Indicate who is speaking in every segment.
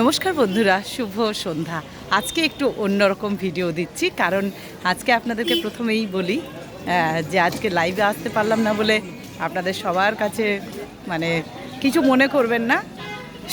Speaker 1: নমস্কার বন্ধুরা, শুভ সন্ধ্যা। আজকে একটু অন্যরকম ভিডিও দিচ্ছি, কারণ আজকে আপনাদেরকে প্রথমেই বলি যে আজকে লাইভে আসতে পারলাম না বলে আপনাদের সবার কাছে মানে কিছু মনে করবেন না,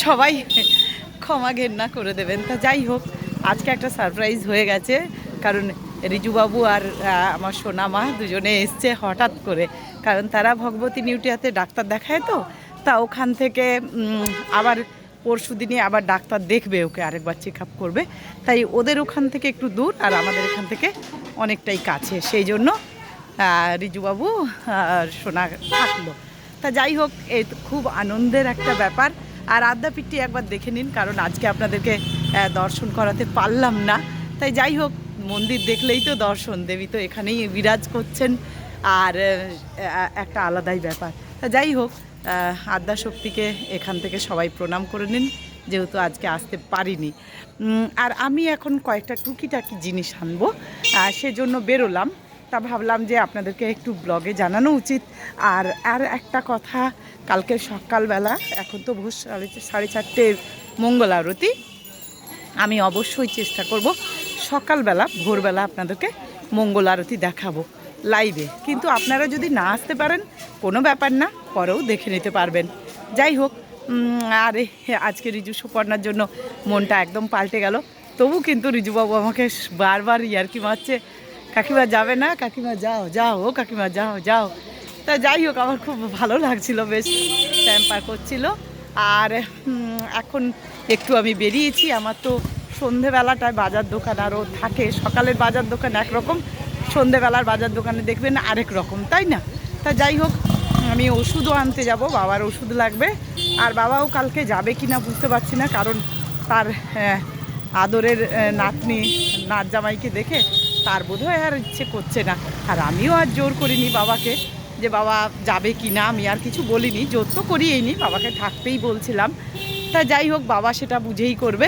Speaker 1: সবাই ক্ষমা ঘেন্না করে দেবেন। তা যাই হোক, আজকে একটা সারপ্রাইজ হয়ে গেছে, কারণ রিজুবাবু আর আমার সোনামা দুজনে এসছে হঠাৎ করে, কারণ তারা ভগবতী নিউটিয়াতে ডাক্তার দেখায়, তো তা ওখান থেকে আবার পরশু দিনই আবার ডাক্তার দেখবে, ওকে আরেকবার চেক আপ করবে। তাই ওদের ওখান থেকে একটু দূর আর আমাদের এখান থেকে অনেকটাই কাছে, সেই জন্য রিজুবাবু আর সোনা থাকলো। তা যাই হোক, এই খুব আনন্দের একটা ব্যাপার। আর আদ্যাপীঠটি একবার দেখে নিন, কারণ আজকে আপনাদেরকে দর্শন করাতে পারলাম না। তাই যাই হোক, মন্দির দেখলেই তো দর্শন, দেবী তো এখানেই বিরাজ করছেন, আর একটা আলাদাই ব্যাপার। তা যাই হোক, আদ্যাশক্তিকে এখান থেকে সবাই প্রণাম করে নিন, যেহেতু আজকে আসতে পারিনি। আর আমি এখন কয়েকটা টুকিটাকি জিনিস আনবো, সেজন্য বেরোলাম। তা ভাবলাম যে আপনাদেরকে একটু ব্লগে জানানো উচিত। আর একটা কথা, কালকে সকালবেলা, এখন তো ভোর 4:30 মঙ্গল আরতি, আমি অবশ্যই চেষ্টা করব সকালবেলা ভোরবেলা আপনাদেরকে মঙ্গল আরতি দেখাবো লাইভে। কিন্তু আপনারা যদি না আসতে পারেন কোনো ব্যাপার না, পরেও দেখে নিতে পারবেন। যাই হোক, আর আজকে রিজু সুপর্ণার জন্য মনটা একদম পাল্টে গেল। তবু কিন্তু রিজুবাবু আমাকে বারবার ইয়ার্কি মারছে, কাকিমা যাবে না, কাকিমা যাও যাও, ও কাকিমা যাও যাও। তা যাই হোক, আমার খুব ভালো লাগছিল, বেশ প্যাম্পার করছিল। আর এখন একটু আমি বেরিয়েছি, আমার তো সন্ধেবেলাটায় বাজার দোকান আরও থাকে। সকালের বাজার দোকান একরকম, সন্ধেবেলার বাজার দোকানে দেখবেন আরেক রকম, তাই না? তা যাই হোক, আমি ওষুধও আনতে যাব, বাবার ওষুধ লাগবে। আর বাবাও কালকে যাবে কি না বুঝতে পারছি না, কারণ তার আদরের নাতনি নাত জামাইকে দেখে তার বোধহয় আর ইচ্ছে করছে না। আর আমিও আর জোর করিনি বাবাকে যে বাবা যাবে কি না, আমি আর কিছু বলিনি, জোর তো করিয়েইনি, বাবাকে থাকতেই বলছিলাম। তা যাই হোক, বাবা সেটা বুঝেই করবে।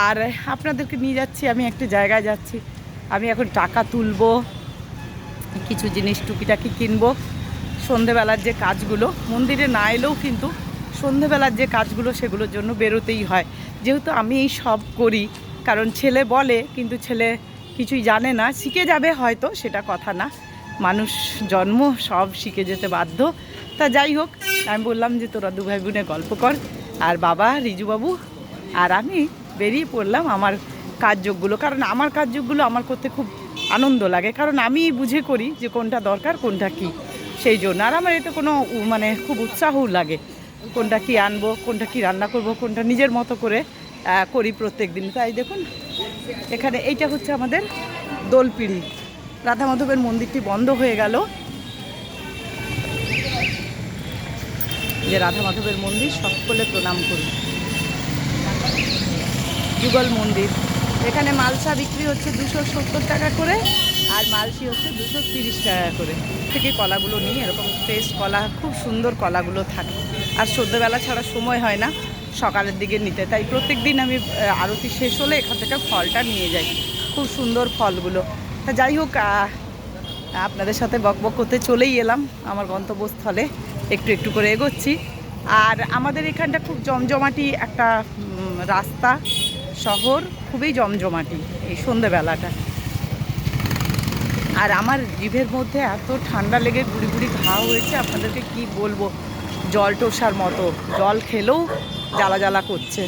Speaker 1: আর আপনাদেরকে নিয়ে যাচ্ছি, আমি একটা জায়গায় যাচ্ছি, আমি এখন টাকা তুলবো, কিছু জিনিস টুকিটাকি কিনবো। সন্ধেবেলার যে কাজগুলো, মন্দিরে না এলেও কিন্তু সন্ধেবেলার যে কাজগুলো, সেগুলোর জন্য বেরোতেই হয়। যেহেতু আমি এই সব করি, কারণ ছেলে বলে, কিন্তু ছেলে কিছুই জানে না, শিখে যাবে হয়তো, সেটা কথা না, মানুষ জন্ম, সব শিখে যেতে বাধ্য। তা যাই হোক, আমি বললাম যে তোরা দু ভাই বোনে গল্প কর, আর বাবা রিজুবাবু আর আমি বেরিয়ে পড়লাম আমার কাজযোগগুলো, কারণ আমার কাজযোগগুলো আমার করতে খুব আনন্দ লাগে, কারণ আমি বুঝে করি যে কোনটা দরকার কোনটা কি, সেই জন্য। আর আমার এতে কোনো মানে খুব উৎসাহও লাগে, কোনটা কি আনবো, কোনটা কি রান্না করব, কোনটা নিজের মতো করে করি প্রত্যেক দিন। তাই দেখুন, এখানে এইটা হচ্ছে আমাদের দোলপিড়ি। রাধা মাধবের মন্দিরটি বন্ধ হয়ে গেল, যে রাধা মাধবের মন্দির, সকলে প্রণাম করি। যুগল মন্দির, এখানে মালসা বিক্রি হচ্ছে 270 টাকা করে, আর মালসি হচ্ছে 230 টাকা করে। থেকে কলাগুলো নিই, এরকম ফ্রেশ কলা, খুব সুন্দর কলাগুলো থাকে। আর সন্ধ্যেবেলা ছাড়া সময় হয় না সকালের দিকে নিতে, তাই প্রত্যেক দিন আমি আরতি শেষ হলে এখান থেকে ফলটা নিয়ে যাই, খুব সুন্দর ফলগুলো। তা যাই হোক, আপনাদের সাথে বকবক করতে চলেই এলাম আমার গন্তব্যস্থলে, একটু একটু করে এগোচ্ছি। আর আমাদের এখানটা খুব জমজমাটি একটা রাস্তা, শহর, খুবই জমজমাটি এই সন্ধেবেলাটা। আর আমার জিভের মধ্যে এত ঠান্ডা লেগে গুড়ি গুড়ি ঘা হয়েছে, আপনাদেরকে কি বলবো, জল টোসার মতো, জল খেলেও জ্বালা জ্বালা করছে।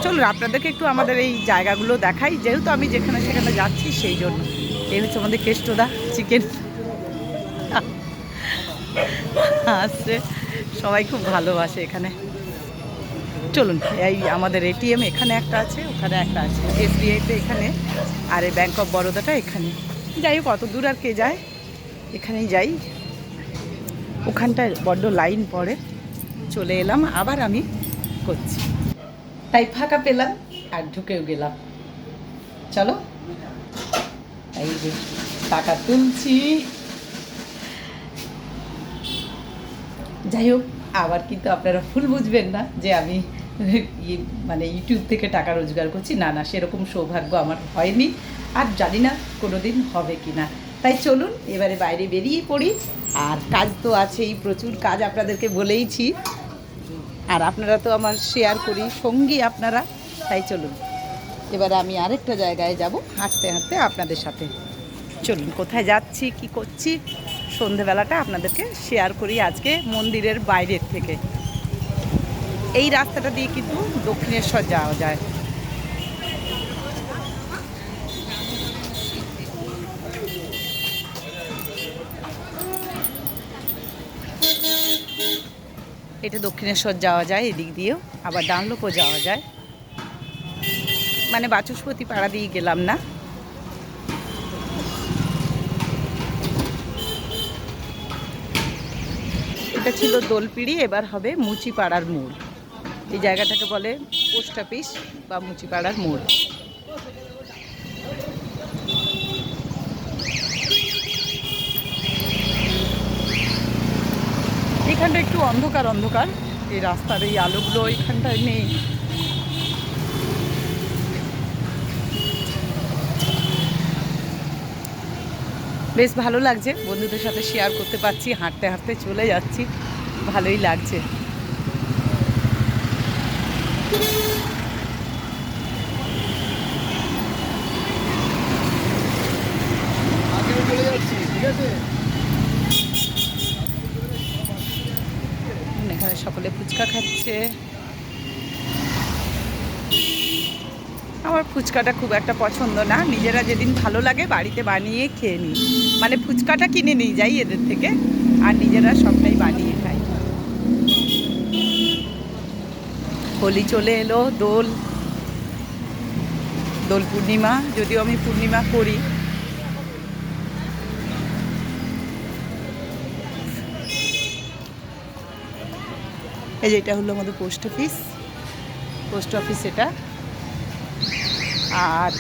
Speaker 1: চলুন আপনাদেরকে একটু আমাদের এই জায়গাগুলো দেখাই, যেহেতু আমি যেখানে সেখানে যাচ্ছি, সেই জন্য। এই হচ্ছে আমাদের কেষ্টদা চিকেন আসছে, সবাই খুব ভালোবাসে এখানে। চলুন, এই আমাদের এটিএম এখানে একটা আছে, ওখানে একটা আছে, এসবিআইতে এখানে, আর এই ব্যাঙ্ক অফ বরোদাটা এখানে। যাই হোক, অত দূর আর কে যায়, এখানেই যাই। ওখানটায় বড্ড লাইন পড়ে, চলে এলাম, আবার আমি করছি, তাই ফাঁকা পেলাম আর ঢুকেও গেলাম। চলো, এই যে টাকা তুলছি। যাই হোক, আবার কিন্তু আপনারা ভুল বুঝবেন না যে আমি মানে ইউটিউব থেকে টাকা রোজগার করছি, না না, সেরকম সৌভাগ্য আমার হয়নি, আর জানি না কোনো দিন হবে কি না। তাই চলুন এবারে বাইরে বেরিয়ে পড়ি। আর কাজ তো আছেই, প্রচুর কাজ, আপনাদেরকে বলেইছি। আর আপনারা তো আমার শেয়ার করি সঙ্গী আপনারা, তাই চলুন এবারে আমি আরেকটা জায়গায় যাব হাঁটতে হাঁটতে আপনাদের সাথে। চলুন কোথায় যাচ্ছি কি করছি সন্ধেবেলাটা আপনাদেরকে শেয়ার করি আজকে মন্দিরের বাইরের থেকে। এই রাস্তাটা দিয়ে কিন্তু দক্ষিণেশ্বর যাওয়া যায়। এটা দক্ষিণেশ্বর যাওয়া যায় এদিক দিয়েও, আবার ডানলোকও যাওয়া যায়, মানে বাচস্পতি পাড়া দিয়ে গেলাম না। এটা ছিল দোলপিড়ি, এবার হবে মুচিপাড়ার মোড়। এই জায়গাটাকে বলে পোস্ট অফিস বা মুচিপাড়ার মোড়। এখানটা একটু অন্ধকার অন্ধকার, এই রাস্তার এই আলোগুলো এখানটায় নেই। বেশ ভালো লাগছে, বন্ধুদের সাথে শেয়ার করতে পারছি, হাঁটতে হাঁটতে চলে যাচ্ছি, ভালোই লাগছে। এখানে সকলে ফুচকা খাচ্ছে। আমার ফুচকাটা খুব একটা পছন্দ না, নিজেরা যেদিন ভালো লাগে বাড়িতে বানিয়ে খেয়ে নিই, মানে ফুচকাটা কিনে নিয়ে যাই এদের থেকে আর নিজেরা সবটাই বানিয়ে খাই। হোলি চলে এলো, দোল পূর্ণিমা, যদিও আমি পূর্ণিমা করি। এই যে এটা হলো আমাদের পোস্ট অফিস এটা। আর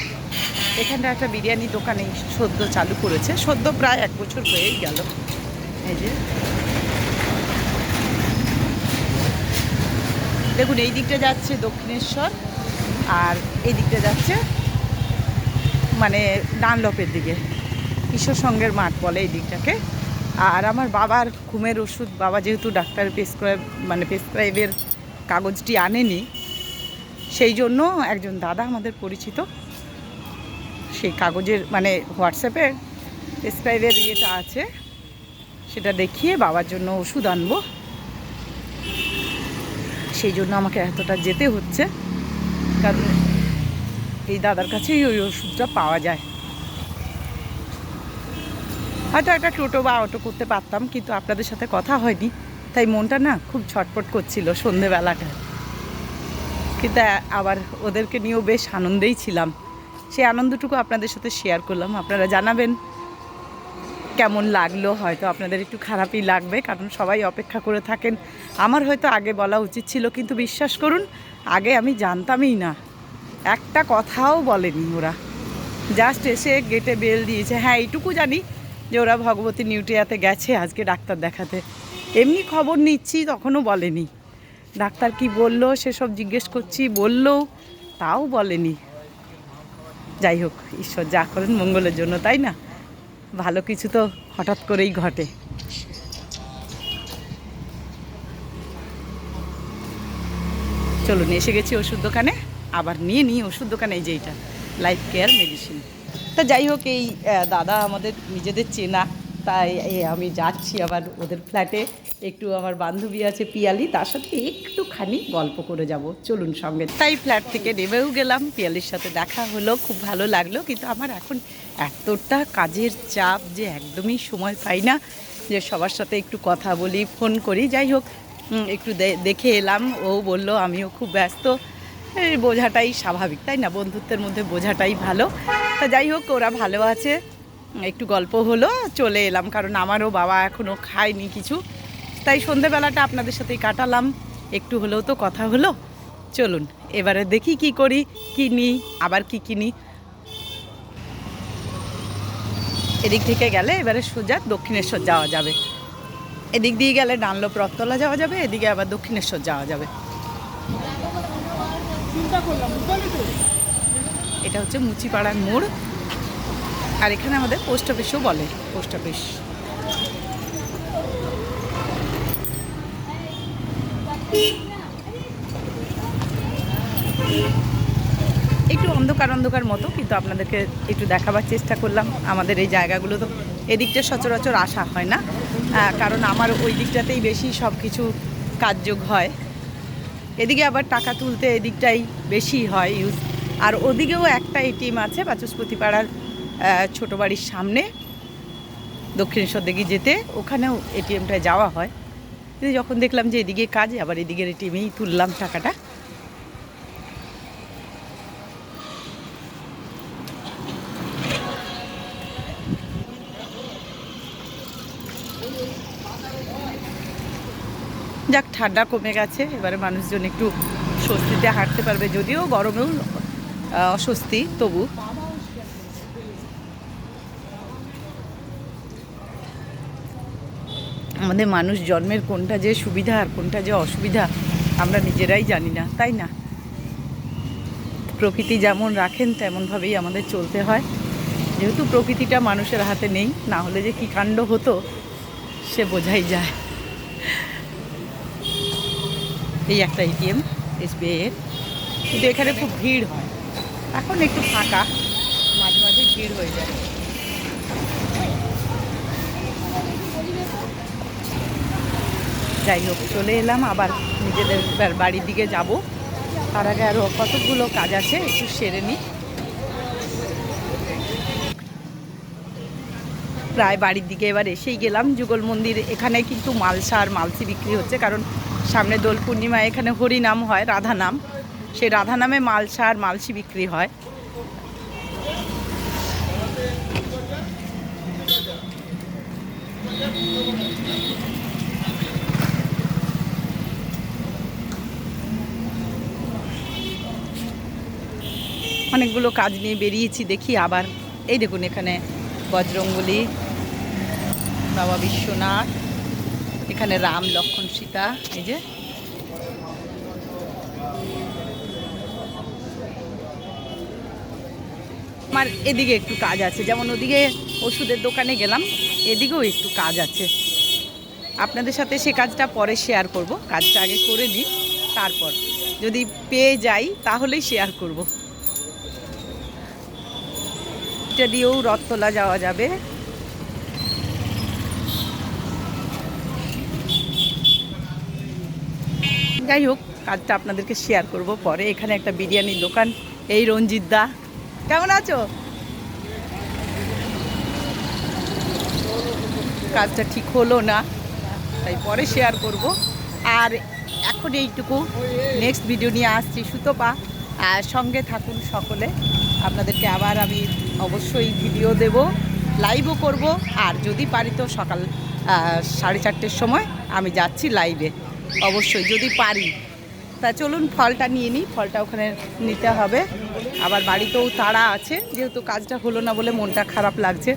Speaker 1: এখানটা একটা বিরিয়ানি দোকান এই সদ্য চালু করেছে, সদ্য প্রায় 1 বছর হয়েই গেল। এই যে দেখুন এই দিকটা যাচ্ছে দক্ষিণেশ্বর আর এই দিকটা যাচ্ছে মানে ডানলপের দিকে, ঈশ্বর সঙ্গের মাঠ বলে এই দিকটাকে। আর আমার বাবার ঘুমের ওষুধ, বাবা যেহেতু ডাক্তার প্রেসক্রাইবের কাগজটি আনেনি, সেই জন্য একজন দাদা আমাদের পরিচিত সেই কাগজের মানে হোয়াটসঅ্যাপে প্রেসক্রাইবের ইয়েটা আছে, সেটা দেখিয়ে বাবার জন্য ওষুধ আনবো, সেই জন্য আমাকে এতটা যেতে হচ্ছে, কারণ এই দাদার কাছেই ওই ওষুধটা পাওয়া যায়। হয়তো একটা টোটো বা অটো করতে পারতাম, কিন্তু আপনাদের সাথে কথা হয়নি, তাই মনটা না খুব ছটফট করছিল সন্ধেবেলাটা। কিন্তু আবার ওদেরকে নিয়েও বেশ আনন্দেই ছিলাম, সেই আনন্দটুকু আপনাদের সাথে শেয়ার করলাম। আপনারা জানাবেন কেমন লাগলো, হয়তো আপনাদের একটু খারাপই লাগবে, কারণ সবাই অপেক্ষা করে থাকেন। আমার হয়তো আগে বলা উচিত ছিল, কিন্তু বিশ্বাস করুন আগে আমি জানতামই না, একটা কথাও বলেনি ওরা, জাস্ট এসে গেটে বেল দিয়েছে। হ্যাঁ এইটুকু জানি যে ওরা ভগবতী নিউট্রিয়াতে গেছে আজকে ডাক্তার দেখাতে, এমনি খবর নিচ্ছি তখনও বলেনি। ডাক্তার কি বললো সেসব জিজ্ঞেস করছি, বললেও তাও বলেনি। যাই হোক, ঈশ্বর যা করেন মঙ্গলের জন্য, তাই না? ভালো কিছু তো হঠাৎ করেই ঘটে। চলুন এসে গেছি ওষুধ দোকানে, আবার নিয়ে নিই ওষুধ দোকানে, এই যে এইটা লাইফ কেয়ার মেডিসিন। তা যাই হোক, এই দাদা আমাদের নিজেদের চেনা, তাই আমি যাচ্ছি আবার ওদের ফ্ল্যাটে, একটু আমার বান্ধবী আছে পিয়ালি, তার সাথে একটুখানি গল্প করে যাব, চলুন সঙ্গে। তাই ফ্ল্যাট থেকে নেমেও গেলাম, পিয়ালির সাথে দেখা হলো, খুব ভালো লাগলো। কিন্তু আমার এখন এতটা কাজের চাপ যে একদমই সময় পাই না যে সবার সাথে একটু কথা বলি, ফোন করি। যাই হোক, একটু দেখে এলাম, ও বলল আমিও খুব ব্যস্ত, বোঝাটাই স্বাভাবিক, তাই না? বন্ধুত্বের মধ্যে বোঝাটাই ভালো। তা যাই হোক, ওরা ভালো আছে, একটু গল্প হলো, চলে এলাম, কারণ আমারও বাবা এখনও খায়নি কিছু, তাই সন্ধেবেলাটা আপনাদের সাথেই কাটালাম, একটু হলেও তো কথা হলো। চলুন এবারে দেখি কি করি, কি নিই, আবার কি কিনি। এদিক থেকে গেলে এবারে সোজা দক্ষিণেশ্বর যাওয়া যাবে, এদিক দিয়ে গেলে ডানলপ রথতলা যাওয়া যাবে, এদিকে আবার দক্ষিণেশ্বর যাওয়া যাবে। এটা হচ্ছে মুচিপাড়ার মোড়, আর এখানে আমাদের পোস্ট অফিসও বলে, পোস্ট অফিস। একটু অন্ধকার অন্ধকার মতো, কিন্তু আপনাদেরকে একটু দেখাবার চেষ্টা করলাম। আমাদের এই জায়গাগুলো তো এদিকটা সচরাচর আসা হয় না, কারণ আমার ওই দিকটাতেই বেশি সব কিছু কাজযোগ হয়। এদিকে আবার টাকা তুলতে এদিকটাই বেশি হয় ইউজ। আর ওদিকেও একটা এটিএম আছে বাচস্পতি পাড়ার ছোটো বাড়ির সামনে, দক্ষিণেশ্বর দিকে যেতে, ওখানেও এটিএমটায় যাওয়া হয়। কিন্তু যখন দেখলাম যে এদিকে কাজ, আবার এদিকের এটিএমেই তুললাম টাকাটা। যাক, ঠান্ডা কমে গেছে, এবারে মানুষজন একটু স্বস্তিতে হাঁটতে পারবে, যদিও গরমেও অস্বস্তি, তবু আমাদের মানুষ জন্মের কোনটা যে সুবিধা আর কোনটা যে অসুবিধা আমরা নিজেরাই জানি না, তাই না? প্রকৃতি যেমন রাখেন তেমনভাবেই আমাদের চলতে হয়। যেহেতু প্রকৃতিটা মানুষের হাতে নেই, না হলে যে কী কাণ্ড হতো সে বোঝাই যায়। এই একটা এটিএম এসবিআইয়ের, কিন্তু এখানে খুব ভিড় হয়। এখন একটু ফাঁকা, মাঝে মাঝে ভিড় হয়ে যায়। যাই হোক, চলে এলাম, আবার নিজেদের বাড়ির দিকে যাব। তার আগে আরও কতগুলো কাজ আছে, একটু সেরে নিই। প্রায় বাড়ির দিকে এবার এসেই গেলাম। যুগল মন্দির, এখানে কিন্তু মালসা আর মালসি বিক্রি হচ্ছে, কারণ সামনে দোল পূর্ণিমা, এখানে হরিনাম হয়, রাধা নাম। সেই রাধা নামে মালসা আর মালসি বিক্রি হয়। অনেকগুলো কাজ নিয়ে বেরিয়েছি, দেখি আবার। এই দেখুন, এখানে বজরঙ্গলী, বাবা বিশ্বনাথ, এখানে রাম লক্ষ্মণ সীতা। এই যে আমার এদিকে একটু কাজ আছে, যেমন ওদিকে ওষুধের দোকানে গেলাম, এদিকেও একটু কাজ আছে। আপনাদের সাথে সে কাজটা পরে শেয়ার করব, কাজটা আগে করে নিই, তারপর যদি পেয়ে যাই তাহলেই শেয়ার করব। এটা দিয়েও রথতলা যাওয়া যাবে। যাই হোক, কাজটা আপনাদেরকে শেয়ার করব পরে। এখানে একটা বিরিয়ানির দোকান, এই রঞ্জিত দা, কেমন আছো? কাজটা ঠিক হলো না, তাই পরে শেয়ার করব। আর এখন এইটুকু, নেক্সট ভিডিও নিয়ে আসছি সুতপা, সঙ্গে থাকুন সকলে। আপনাদেরকে আবার আমি অবশ্যই ভিডিও দেব, লাইভও করব। আর যদি পারি তো সকাল 4:30-র সময় আমি যাচ্ছি লাইভে, অবশ্যই যদি পারি। তা চলুন ফলটা নিয়ে নিই, ফলটা ওখানে নিতে হবে। আবার বাড়িতেও তাড়া আছে, যেহেতু কাজটা হলো না বলে মনটা খারাপ লাগছে।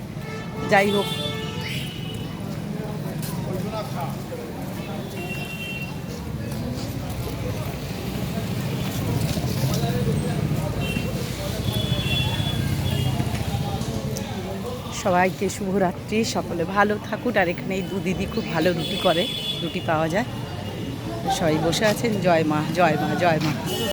Speaker 1: যাই হোক, সবাইকে শুভরাত্রি, সকলে ভালো থাকুন। আর এখানে এই 2 দিদি খুব ভালো রুটি করে, রুটি পাওয়া যায়। সবাই বসে আছেন। জয় মা, জয় মা, জয় মা।